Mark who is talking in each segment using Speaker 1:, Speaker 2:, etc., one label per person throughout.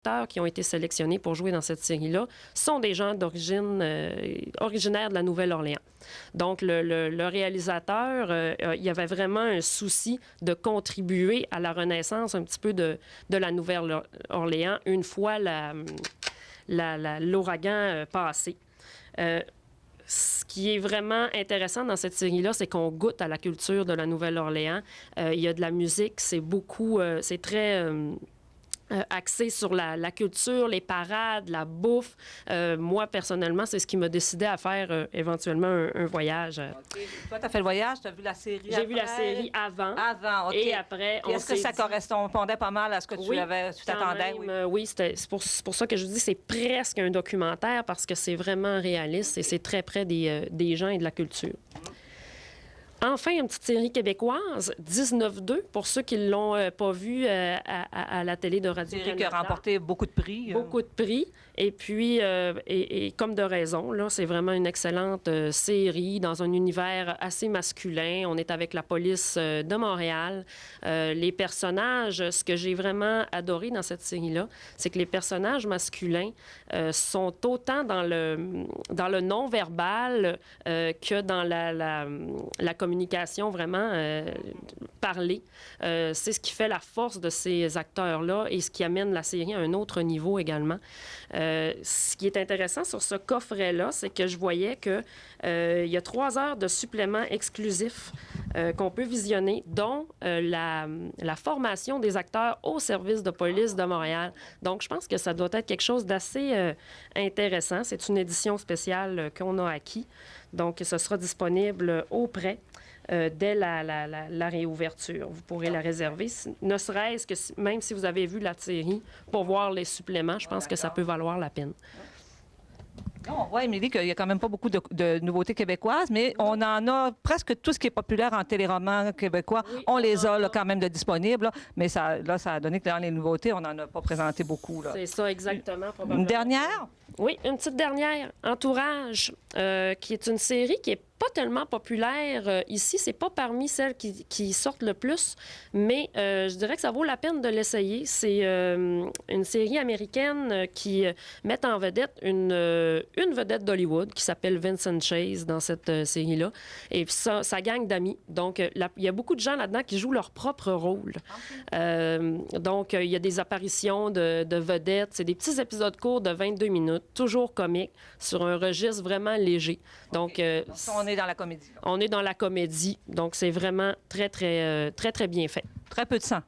Speaker 1: acteurs qui ont été sélectionnés pour jouer dans cette série-là sont des gens d'origine originaires de la Nouvelle-Orléans. Donc, le réalisateur, il y avait vraiment un souci de contribuer à la renaissance un petit peu de la Nouvelle-Orléans une fois l'ouragan passé. Ce qui est vraiment intéressant dans cette série-là, c'est qu'on goûte à la culture de la Nouvelle-Orléans. Il y a de la musique, c'est beaucoup, c'est très axé sur la culture, les parades, la bouffe. Moi, personnellement, c'est ce qui m'a décidé à faire éventuellement un voyage.
Speaker 2: Okay. Toi, tu as fait le voyage, tu as vu la série
Speaker 1: J'ai vu la série avant.
Speaker 2: Avant, OK.
Speaker 1: Et après,
Speaker 2: est-ce que ça correspondait pas mal à ce que tu t'attendais?
Speaker 1: Oui, c'est pour ça que je vous dis c'est presque un documentaire parce que c'est vraiment réaliste et c'est très près des gens et de la culture. Enfin, une petite série québécoise, 19-2, pour ceux qui ne l'ont pas vue à la télé de Radio-Canada.
Speaker 2: Une série qui a remporté beaucoup de prix.
Speaker 1: Beaucoup de prix. Et puis, et comme de raison, là, c'est vraiment une excellente série dans un univers assez masculin. On est avec la police de Montréal. Les personnages, ce que j'ai vraiment adoré dans cette série-là, c'est que les personnages masculins sont autant dans le non-verbal que dans la communication vraiment parlée. C'est ce qui fait la force de ces acteurs-là et ce qui amène la série à un autre niveau également. Ce qui est intéressant sur ce coffret-là, c'est que je voyais qu'il y a 3 heures de suppléments exclusifs qu'on peut visionner, dont la formation des acteurs au service de police de Montréal. Donc, je pense que ça doit être quelque chose d'assez intéressant. C'est une édition spéciale qu'on a acquis. Donc, ce sera disponible auprès dès la réouverture. Vous pourrez la réserver, ne serait-ce que même si vous avez vu la série, pour voir les suppléments, je pense que ça peut valoir la peine.
Speaker 2: On voit, Émilie, qu'il n'y a quand même pas beaucoup de nouveautés québécoises, mais on en a presque tout ce qui est populaire en téléroman québécois. Oui, on les a là, quand même de disponibles, là, mais ça a donné que dans les nouveautés, on n'en a pas présenté beaucoup.
Speaker 1: C'est ça, exactement.
Speaker 2: Une dernière?
Speaker 1: Oui, une petite dernière. Entourage, qui est une série qui est pas tellement populaire ici. C'est pas parmi celles qui sortent le plus, mais je dirais que ça vaut la peine de l'essayer. C'est une série américaine qui met en vedette une vedette d'Hollywood qui s'appelle Vincent Chase dans cette série-là. Et puis ça gagne d'amis. Donc, il y a beaucoup de gens là-dedans qui jouent leur propre rôle. Donc, il y a des apparitions de vedettes. C'est des petits épisodes courts de 22 minutes, toujours comiques, sur un registre vraiment léger. Donc,
Speaker 2: on est dans la comédie.
Speaker 1: On est dans la comédie. Donc, c'est vraiment très, très, très, très bien fait.
Speaker 2: Très peu de sang.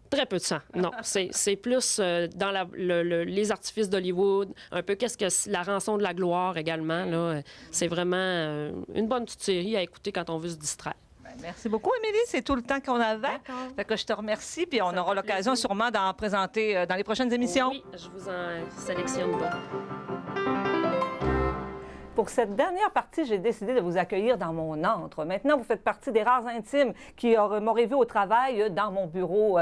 Speaker 1: Très peu de sang. Non, c'est plus dans les artifices d'Hollywood, un peu qu'est-ce que la rançon de la gloire également. Là, c'est vraiment une bonne petite série à écouter quand on veut se distraire.
Speaker 2: Merci beaucoup, Émilie. C'est tout le temps qu'on avait. Fait que je te remercie, puis on aura l'occasion sûrement d'en présenter dans les prochaines émissions.
Speaker 1: Oui, je vous en sélectionne d'autres.
Speaker 2: Pour cette dernière partie, j'ai décidé de vous accueillir dans mon antre. Maintenant, vous faites partie des rares intimes qui m'auraient vu au travail dans mon bureau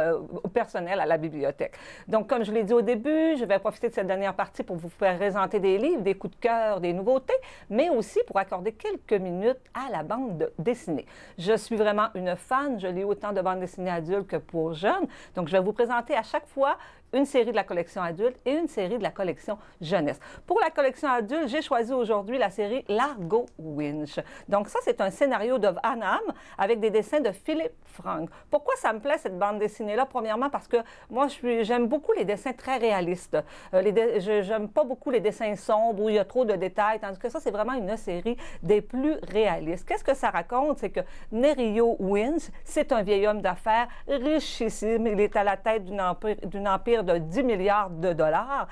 Speaker 2: personnel à la bibliothèque. Donc, comme je l'ai dit au début, je vais profiter de cette dernière partie pour vous faire présenter des livres, des coups de cœur, des nouveautés, mais aussi pour accorder quelques minutes à la bande dessinée. Je suis vraiment une fan. Je lis autant de bandes dessinées adultes que pour jeunes. Donc, je vais vous présenter à chaque fois une série de la collection adulte et une série de la collection jeunesse. Pour la collection adulte, j'ai choisi aujourd'hui la série Largo Winch. Donc ça, c'est un scénario de Van Hamme avec des dessins de Philippe Frank. Pourquoi ça me plaît, cette bande dessinée-là? Premièrement, parce que moi, j'aime beaucoup les dessins très réalistes. J'aime pas beaucoup les dessins sombres où il y a trop de détails, tandis que ça, c'est vraiment une série des plus réalistes. Qu'est-ce que ça raconte? C'est que Nerio Winch, c'est un vieil homme d'affaires richissime. Il est à la tête d'un empire de 10 milliards de dollars.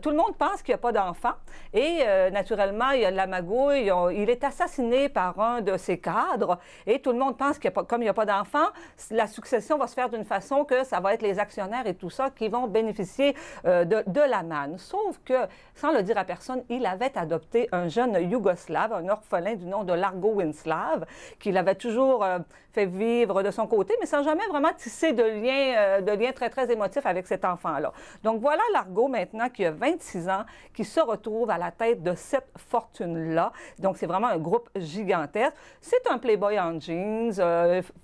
Speaker 2: Tout le monde pense qu'il n'y a pas d'enfant et naturellement, il y a de la magouille. Il est assassiné par un de ses cadres et tout le monde pense qu'il comme il n'y a pas d'enfant, la succession va se faire d'une façon que ça va être les actionnaires et tout ça qui vont bénéficier de la manne. Sauf que, sans le dire à personne, il avait adopté un jeune Yougoslave, un orphelin du nom de Largo Winslav, qu'il avait toujours fait vivre de son côté, mais sans jamais vraiment tisser de lien très, très émotif avec cet enfant. enfants-là. Donc voilà Largo maintenant qui a 26 ans, qui se retrouve à la tête de cette fortune-là. Donc c'est vraiment un groupe gigantesque. C'est un playboy en jeans,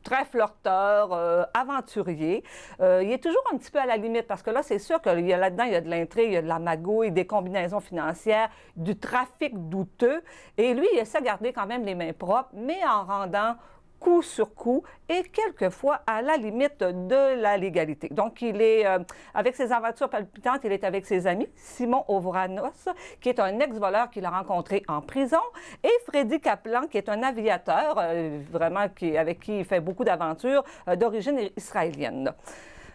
Speaker 2: très flirteur, aventurier. Il est toujours un petit peu à la limite parce que là, c'est sûr qu'il y a là-dedans, il y a de l'intrigue, il y a de la magouille, des combinaisons financières, du trafic douteux. Et lui, il essaie de garder quand même les mains propres, mais en rendant coup sur coup et quelquefois à la limite de la légalité. Donc, il est, avec ses aventures palpitantes, il est avec ses amis, Simon Ovranos, qui est un ex-voleur qu'il a rencontré en prison, et Freddy Kaplan, qui est un aviateur, vraiment avec qui il fait beaucoup d'aventures, d'origine israélienne.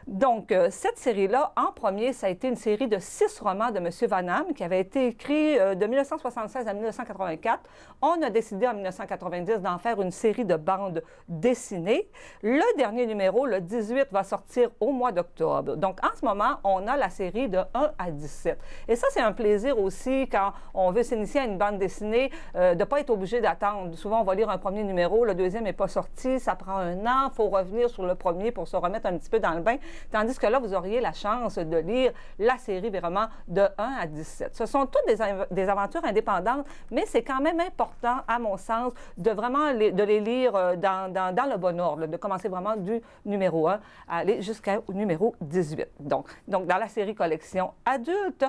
Speaker 2: Donc, cette série-là, en premier, ça a été une série de 6 romans de M. Van Hamme qui avait été écrit de 1976 à 1984. On a décidé en 1990 d'en faire une série de bandes dessinées. Le dernier numéro, le 18, va sortir au mois d'octobre. Donc, en ce moment, on a la série de 1 à 17. Et ça, c'est un plaisir aussi quand on veut s'initier à une bande dessinée, de ne pas être obligé d'attendre. Souvent, on va lire un premier numéro, le deuxième n'est pas sorti, ça prend un an, il faut revenir sur le premier pour se remettre un petit peu dans le bain. Tandis que là, vous auriez la chance de lire la série vraiment de 1 à 17. Ce sont toutes des aventures indépendantes, mais c'est quand même important, à mon sens, de vraiment de les lire dans le bon ordre, de commencer vraiment du numéro 1 à aller jusqu'au numéro 18. Donc, dans la série collection adulte,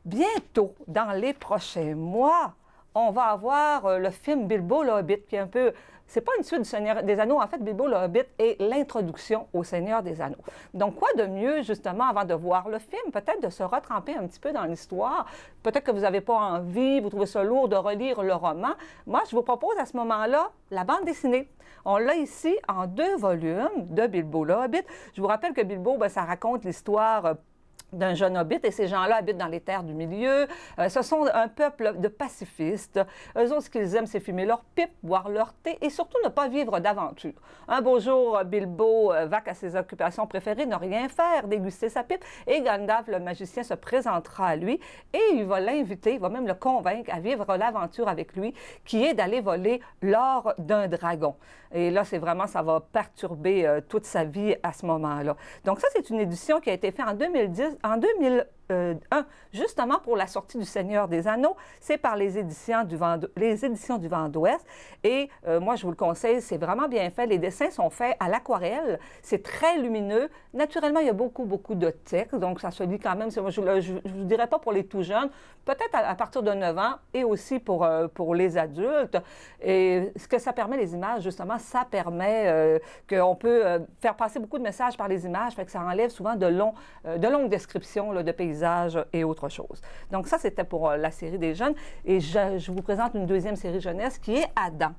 Speaker 2: bientôt, dans les prochains mois, on va avoir le film Bilbo le Hobbit, qui est un peu... C'est pas une suite du Seigneur des Anneaux. En fait, Bilbo le Hobbit est l'introduction au Seigneur des Anneaux. Donc, quoi de mieux, justement, avant de voir le film, peut-être de se retremper un petit peu dans l'histoire. Peut-être que vous n'avez pas envie, vous trouvez ça lourd de relire le roman. Moi, je vous propose à ce moment-là la bande dessinée. On l'a ici en 2 volumes de Bilbo le Hobbit. Je vous rappelle que Bilbo, ça raconte l'histoire d'un jeune hobbit, et ces gens-là habitent dans les terres du milieu. Ce sont un peuple de pacifistes. Eux autres, ce qu'ils aiment, c'est fumer leur pipe, boire leur thé et surtout ne pas vivre d'aventure. Un beau jour, Bilbo va à ses occupations préférées, ne rien faire, déguster sa pipe, et Gandalf, le magicien, se présentera à lui et il va l'inviter, il va même le convaincre à vivre l'aventure avec lui, qui est d'aller voler l'or d'un dragon. Et là, c'est vraiment, ça va perturber toute sa vie à ce moment-là. Donc ça, c'est une édition qui a été faite en 2001, justement pour la sortie du Seigneur des Anneaux. C'est par les éditions du Vent d'Ouest. Et moi, je vous le conseille, c'est vraiment bien fait. Les dessins sont faits à l'aquarelle. C'est très lumineux. Naturellement, il y a beaucoup de texte, donc ça se lit quand même. Je ne vous dirais pas pour les tout jeunes, peut-être à partir de 9 ans et aussi pour les adultes. Et ce que ça permet, les images, justement, ça permet qu'on peut faire passer beaucoup de messages par les images, fait que ça enlève souvent de longues descriptions là, de paysages et autre chose. Donc ça, c'était pour la série des jeunes. Et je vous présente une deuxième série jeunesse qui est Adam.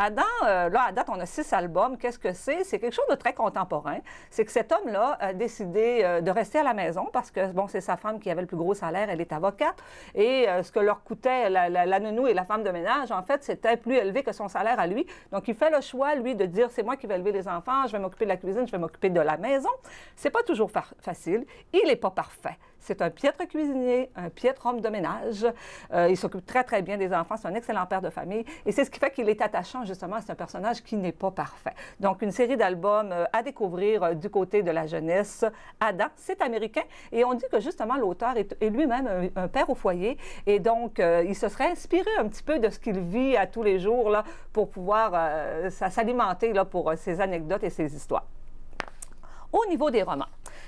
Speaker 2: Adam, là, à date, on a 6 albums. Qu'est-ce que c'est? C'est quelque chose de très contemporain. C'est que cet homme-là a décidé de rester à la maison parce que, bon, c'est sa femme qui avait le plus gros salaire, elle est avocate. Et ce que leur coûtait la nounou et la femme de ménage, en fait, c'était plus élevé que son salaire à lui. Donc, il fait le choix, lui, de dire, c'est moi qui vais élever les enfants, je vais m'occuper de la cuisine, je vais m'occuper de la maison. C'est pas toujours facile. Il n'est pas parfait. C'est un piètre cuisinier, un piètre homme de ménage. Il s'occupe très, très bien des enfants. C'est un excellent père de famille. Et c'est ce qui fait qu'il est attachant, justement. C'est un personnage qui n'est pas parfait. Donc, une série d'albums à découvrir du côté de la jeunesse. Adam, c'est américain. Et on dit que, justement, l'auteur est lui-même un père au foyer. Et donc, il se serait inspiré un petit peu de ce qu'il vit à tous les jours là, pour pouvoir s'alimenter là, pour ses anecdotes et ses histoires. Au niveau des romans.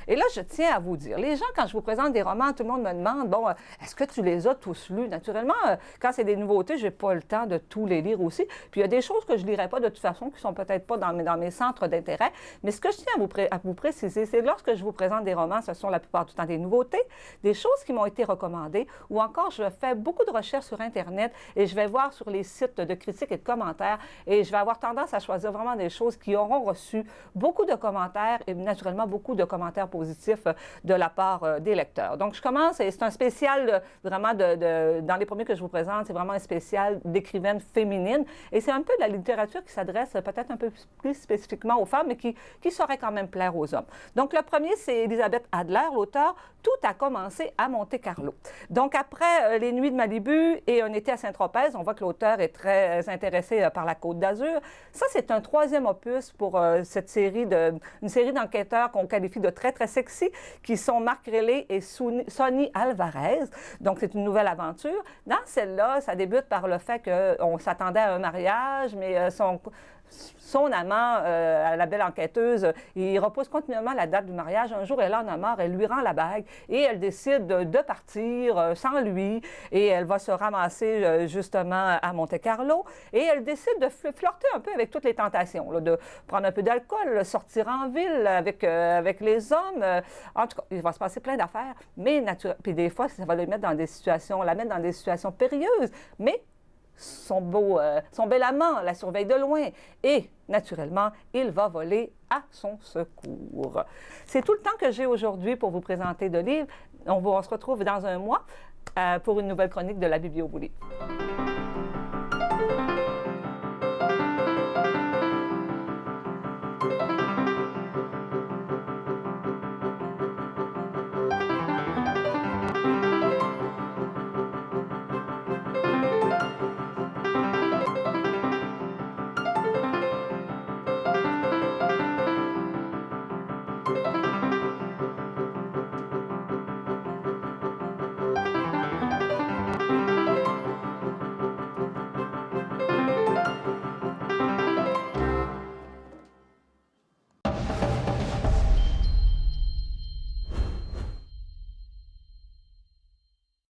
Speaker 2: Et là, je tiens à vous dire, les gens, quand je vous présente des romans, tout le monde me demande, bon, est-ce que tu les as tous lus? Naturellement, quand c'est des nouveautés, je n'ai pas le temps de tous les lire aussi. Puis il y a des choses que je ne lirai pas de toute façon, qui sont peut-être pas dans mes centres d'intérêt. Mais ce que je tiens à vous préciser, c'est lorsque je vous présente des romans, ce sont la plupart du temps des nouveautés, des choses qui m'ont été recommandées, ou encore je fais beaucoup de recherches sur Internet et je vais voir sur les sites de critiques et de commentaires et je vais avoir tendance à choisir vraiment des choses qui auront reçu beaucoup de commentaires et naturellement beaucoup de commentaires positifs de la part des lecteurs. Donc, je commence, et c'est un spécial vraiment dans les premiers que je vous présente, c'est vraiment un spécial d'écrivaine féminine. Et c'est un peu de la littérature qui s'adresse peut-être un peu plus spécifiquement aux femmes, mais qui saurait quand même plaire aux hommes. Donc, le premier, c'est Elisabeth Adler, l'auteur. Tout a commencé à Monte-Carlo. Donc, après Les Nuits de Malibu et Un été à Saint-Tropez, on voit que l'auteur est très intéressé par la Côte d'Azur. Ça, c'est un 3e opus pour une série d'enquêteurs qu'on qualifie de très très sexy, qui sont Marc Rélé et Sonny Alvarez. Donc, c'est une nouvelle aventure. Dans celle-là, ça débute par le fait qu'on s'attendait à un mariage, mais son amant, la belle enquêteuse, il repousse continuellement la date du mariage. Un jour, elle en a marre, elle lui rend la bague et elle décide de partir sans lui. Et elle va se ramasser justement à Monte-Carlo. Et elle décide de flirter un peu avec toutes les tentations, là, de prendre un peu d'alcool, sortir en ville avec les hommes. En tout cas, il va se passer plein d'affaires. Mais puis des fois, ça va la mettre dans des situations périlleuses. Mais son bel amant la surveille de loin et, naturellement, il va voler à son secours. C'est tout le temps que j'ai aujourd'hui pour vous présenter de livres. On se retrouve dans un mois pour une nouvelle chronique de la Biblioboulie.